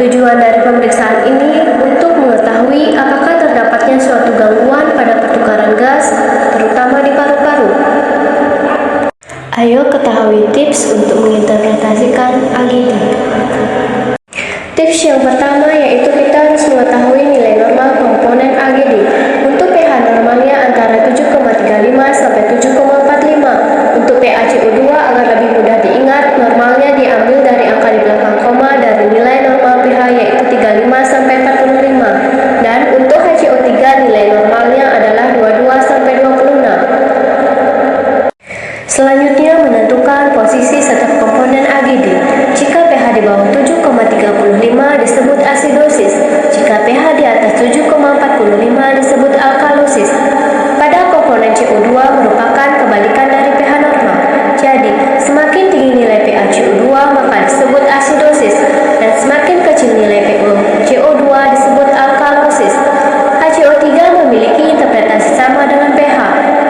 Tujuan dari pemeriksaan ini untuk mengetahui apakah terdapatnya suatu gangguan pada pertukaran gas, terutama di paru-paru. Ayo ketahui tips untuk menginterpretasikan AGD. Tips yang pertama yaitu kita harus mengetahui nilai normal komponen AGD. Untuk pH normalnya antara 7,35 sampai 7,45. Untuk pH CO2 agar lebih mudah diingat, normalnya diambil dari angka di belakang koma dari nilai normal pH yaitu 35 sampai 45. Dan untuk HCO3 nilai normalnya adalah 22 sampai 26. Selanjutnya menentukan posisi setiap komponen AGD. Jika pH di bawah 7,35 disebut asidosis. Jika pH di atas 7,45 disebut alkalosis. Pada komponen CO2 merupakan kebalikan dari pH normal. Jadi, semakin tinggi nilai pH CO2 maka disebut asidosis, dan semakin kecil nilai pH CO2 disebut alkalosis. HCO3 memiliki interpretasi sama dengan pH,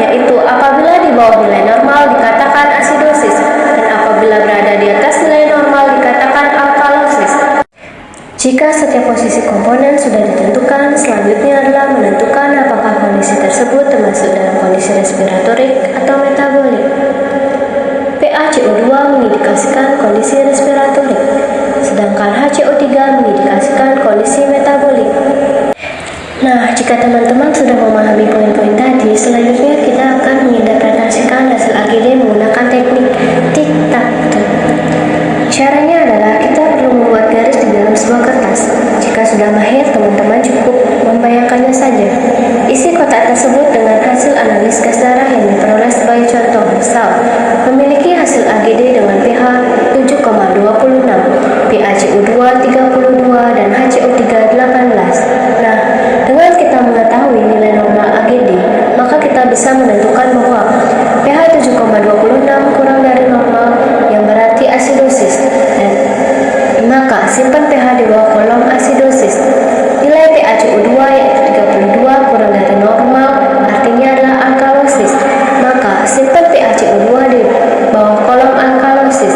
yaitu apabila di bawah nilai normal dikatakan asidosis, dan apabila berada di atas nilai normal dikatakan alkalosis. Jika setiap posisi komponen sudah ditentukan, selanjutnya adalah menentukan apakah kondisi tersebut termasuk dalam kondisi respiratorik atau metabolik. pH CO2 mengindikasikan kondisi respiratorik, sedangkan HCO3 mengindikasikan kondisi metabolik. Nah, jika teman-teman sudah memahami poin-poin tadi, selanjutnya kita akan menginterpretasikan hasil AGD menggunakan teknik tik-tak-tuk. Caranya adalah kita perlu membuat garis di dalam sebuah kertas. Jika sudah mahir, teman-teman cukup membayangkannya saja. Isi kotak tersebut dengan hasil analis gas darah yang diperoleh sebagai contoh. Misal, memiliki hasil AGD dengan pH 7,26, pH CO2 32, dan HCO3 18. Nah, dengan kita mengetahui nilai normal AGD, maka kita bisa menentukan bahwa pH 7,26 kurang dari normal, yang berarti asidosis, dan maka simpan pH di bawah kolom asidosis. Nilai pH CO2 yaitu 32 kurang dari normal, artinya adalah alkalosis, maka simpan pH CO2 di bawah kolom alkalosis.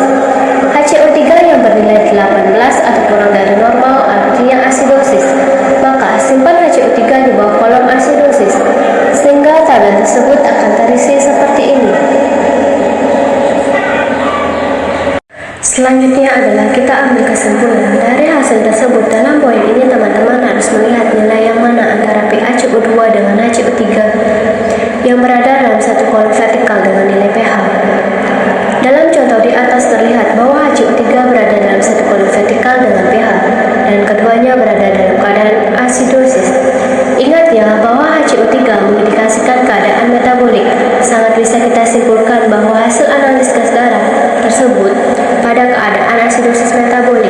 HCO3 yang bernilai 18 atau kurang dari normal, artinya asidosis, maka simpan HCO3 di bawah kolom asidosis, sehingga tabel tersebut akan terisi seperti ini. Selanjutnya adalah kita ambil kesimpulan dari hasil tersebut. Dalam poin ini teman-teman harus melihat nilai yang mana antara pH CO2 dengan HCO3 yang berada dalam satu kolom vertikal dengan nilai pH. Dalam contoh di atas terlihat bahwa HCO3 berada dalam satu kolom vertikal dengan pH, dan keduanya berada dalam keadaan asidosis. Ingat ya bahwa HCO3 mengindikasikan keadaan metabolik. Sangat bisa kita simpulkan bahwa hasil analis gas darah tersebut pada keadaan asidosis metabolik.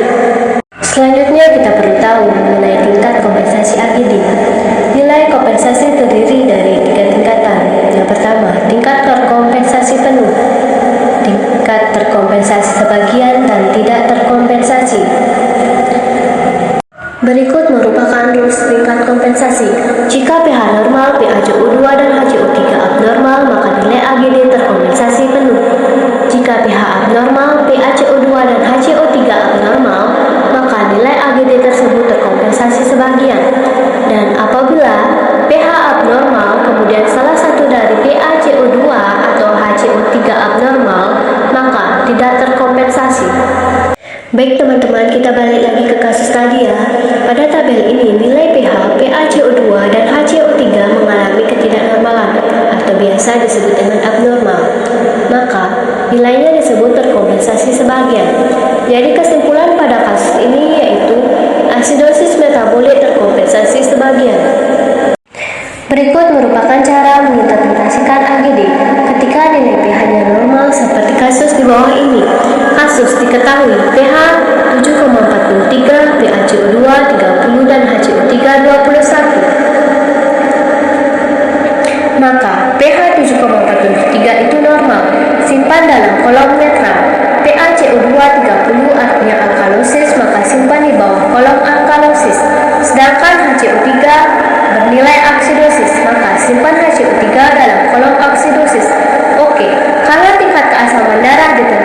Selanjutnya kita perlu tahu mengenai tingkat kompensasi AGD. Nilai kompensasi terdiri dari 3 tingkatan. Yang pertama, tingkat terkompensasi penuh, tingkat terkompensasi sebagian, dan tidak terkompensasi. Berikut merupakan rules tingkat kompensasi. Jika pH normal, pH CO2 dan HCO3 abnormal, maka nilai AGD terkompensasi penuh. Jika pH abnormal, pH CO2 dan HCO3 abnormal, maka nilai AGD tersebut terkompensasi sebagian. Dan apabila pH abnormal, kemudian salah satu dari pH CO2 atau HCO3 abnormal, maka tidak terkompensasi. Baik teman-teman, kita balik lagi ke kasus tadi ya. Pada tabel ini nilai pH, pH CO2, dan HCO3 mengalami ketidaknormalan atau biasa disebut dengan abnormal. Maka nilainya disebut terkompensasi sebagian. Jadi kesimpulan pada kasus ini yaitu asidosis metabolik terkompensasi sebagian. Berikut merupakan cara menginterpretasikan AGD ketika nilai pH-nya normal seperti kasus di bawah ini. Kasus diketahui pH 7,43, pH CO2 30, dan HCO3 21. Maka pH 7,43 itu normal. Simpan dalam kolom netral. pH CO2 30 artinya alkalosis, maka simpan di bawah kolom alkalosis. Sedangkan HCO3 bernilai aksidosis, maka simpan HCO3 dalam kolom aksidosis. Oke, kalau tingkat keasaman darah ditentukan